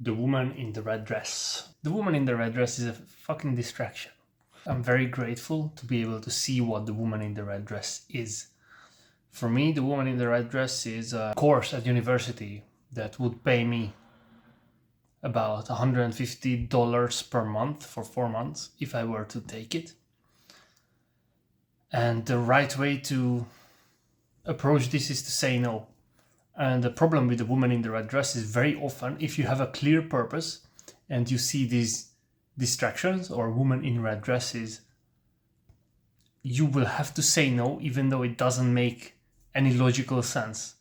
The woman in the red dress. The woman in the red dress is a fucking distraction. I'm very grateful to be able to see what the woman in the red dress is. For me, the woman in the red dress is a course at university that would pay me about $150 per month for 4 months if I were to take it. And the right way to approach this is to say no. And the problem with the woman in the red dress is very often if you have a clear purpose and you see these distractions or women in red dresses, you will have to say no even though it doesn't make any logical sense.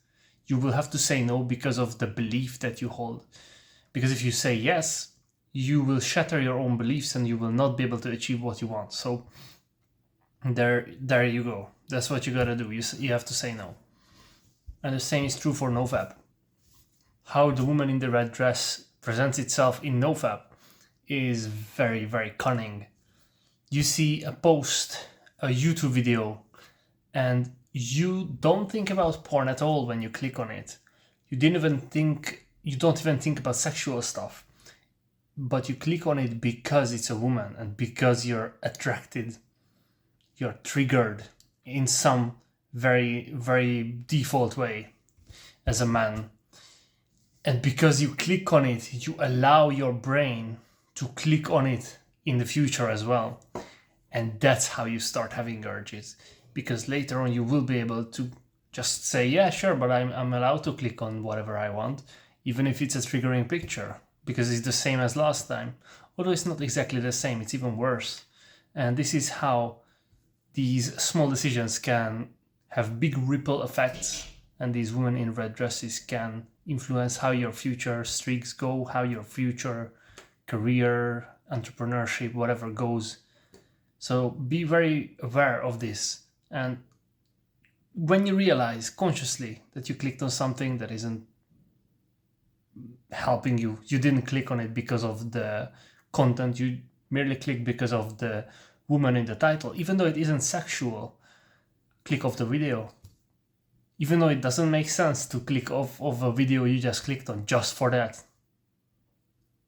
You will have to say no because of the belief that you hold. Because if you say yes, you will shatter your own beliefs and you will not be able to achieve what you want. So there you go. That's what you gotta do. You have to say no. And the same is true for NoFap. How the woman in the red dress presents itself in NoFap is very, very cunning. You see a post, a YouTube video, and you don't think about porn at all when you click on it. You don't even think about sexual stuff. But you click on it because it's a woman and because you're attracted. You're triggered in some very, very default way as a man. And because you click on it, you allow your brain to click on it in the future as well. And that's how you start having urges. Because later on you will be able to just say, yeah, sure, but I'm allowed to click on whatever I want, even if it's a triggering picture, because it's the same as last time. Although it's not exactly the same, it's even worse. And this is how these small decisions can have big ripple effects, and these women in red dresses can influence how your future streaks go, how your future career, entrepreneurship, whatever goes. So be very aware of this. And when you realize consciously that you clicked on something that isn't helping you, you didn't click on it because of the content, you merely clicked because of the woman in the title, even though it isn't sexual, click off the video. Even though it doesn't make sense to click off of a video you just clicked on just for that.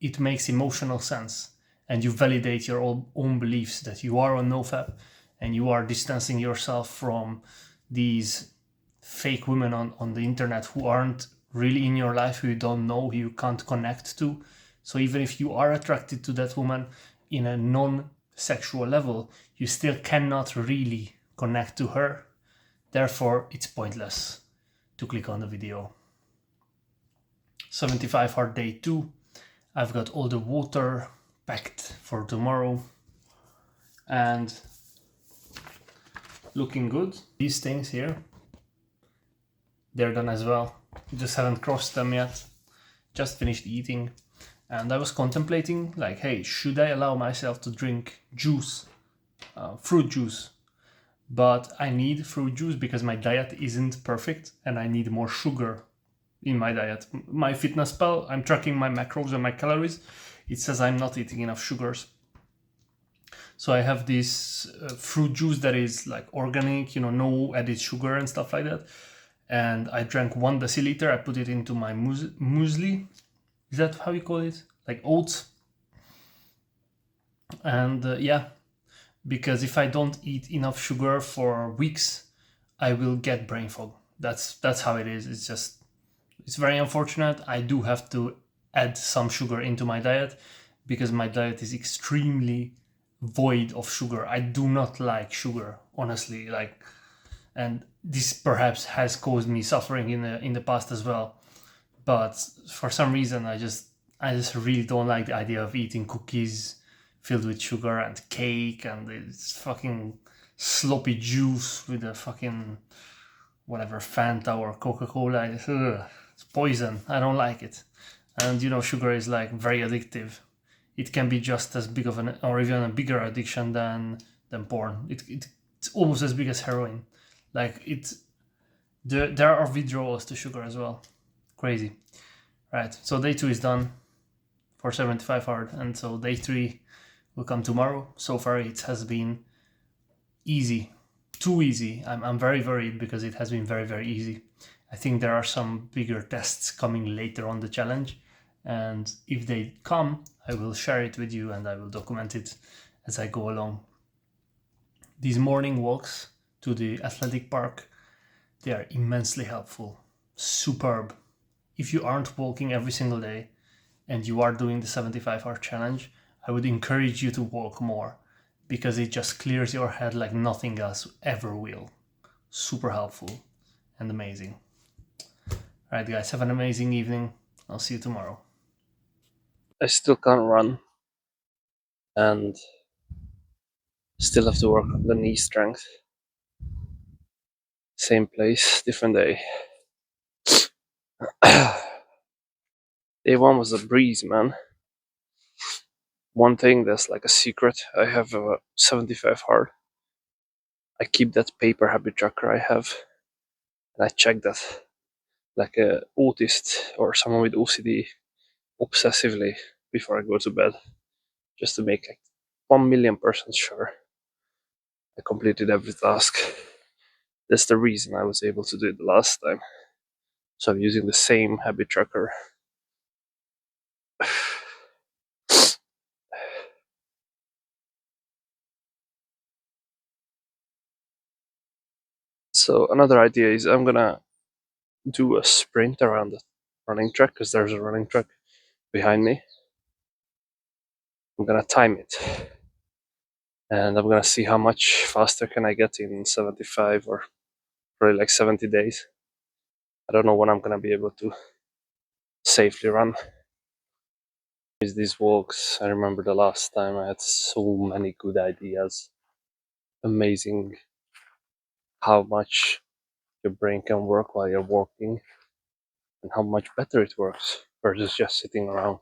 It makes emotional sense and you validate your own beliefs that you are on NoFap and you are distancing yourself from these fake women on the internet who aren't really in your life, who you don't know, who you can't connect to. So even if you are attracted to that woman in a non-sexual level, you still cannot really connect to her. Therefore, it's pointless to click on the video. 75 hard day 2. I've got all the water packed for tomorrow and looking good. These things here, they're done as well. Just haven't crossed them yet. Just finished eating and I was contemplating like, hey, should I allow myself to drink juice, fruit juice? But I need fruit juice because my diet isn't perfect and I need more sugar in my diet. My FitnessPal, I'm tracking my macros and my calories. It says I'm not eating enough sugars. So I have this fruit juice that is like organic, no added sugar and stuff like that. And I drank 1 deciliter. I put it into my muesli. Is that how you call it? Like oats. And yeah. Because if I don't eat enough sugar for weeks, I will get brain fog. That's how it is. It's very unfortunate. I do have to add some sugar into my diet because my diet is extremely void of sugar. I do not like sugar, honestly. And this perhaps has caused me suffering in the past as well. But for some reason, I just really don't like the idea of eating cookies filled with sugar and cake and it's fucking sloppy juice with a fucking whatever Fanta or Coca-Cola. It's poison. I don't like it. And sugar is like very addictive. It can be just as big of an or even a bigger addiction than porn. It's almost as big as heroin. Like there are withdrawals to sugar as well. Crazy. Right. So day 2 is done for 75 hard, and so day 3 will come tomorrow. So far it has been easy, too easy. I'm very worried because it has been very, very easy. I think there are some bigger tests coming later on the challenge And if they come, I will share it with you and I will document it as I go along. These morning walks to the athletic park, they are immensely helpful. Superb. If you aren't walking every single day and you are doing the 75-hour challenge, I would encourage you to walk more because it just clears your head like nothing else ever will. Super helpful and amazing. Alright, guys, have an amazing evening. I'll see you tomorrow. I still can't run and still have to work on the knee strength. Same place, different day. Day one was a breeze, man. One thing that's like a secret, I have a 75 hard. I keep that paper habit tracker I have, and I check that like a autist or someone with OCD obsessively before I go to bed, just to make like 1,000,000% sure I completed every task. That's the reason I was able to do it the last time. So I'm using the same habit tracker. So another idea is I'm gonna do a sprint around the running track, because there's a running track behind me. I'm gonna time it, and I'm gonna see how much faster can I get in 75 or probably like 70 days. I don't know when I'm gonna be able to safely run. Is these walks, I remember the last time I had so many good ideas. Amazing how much your brain can work while you're walking and how much better it works versus just sitting around.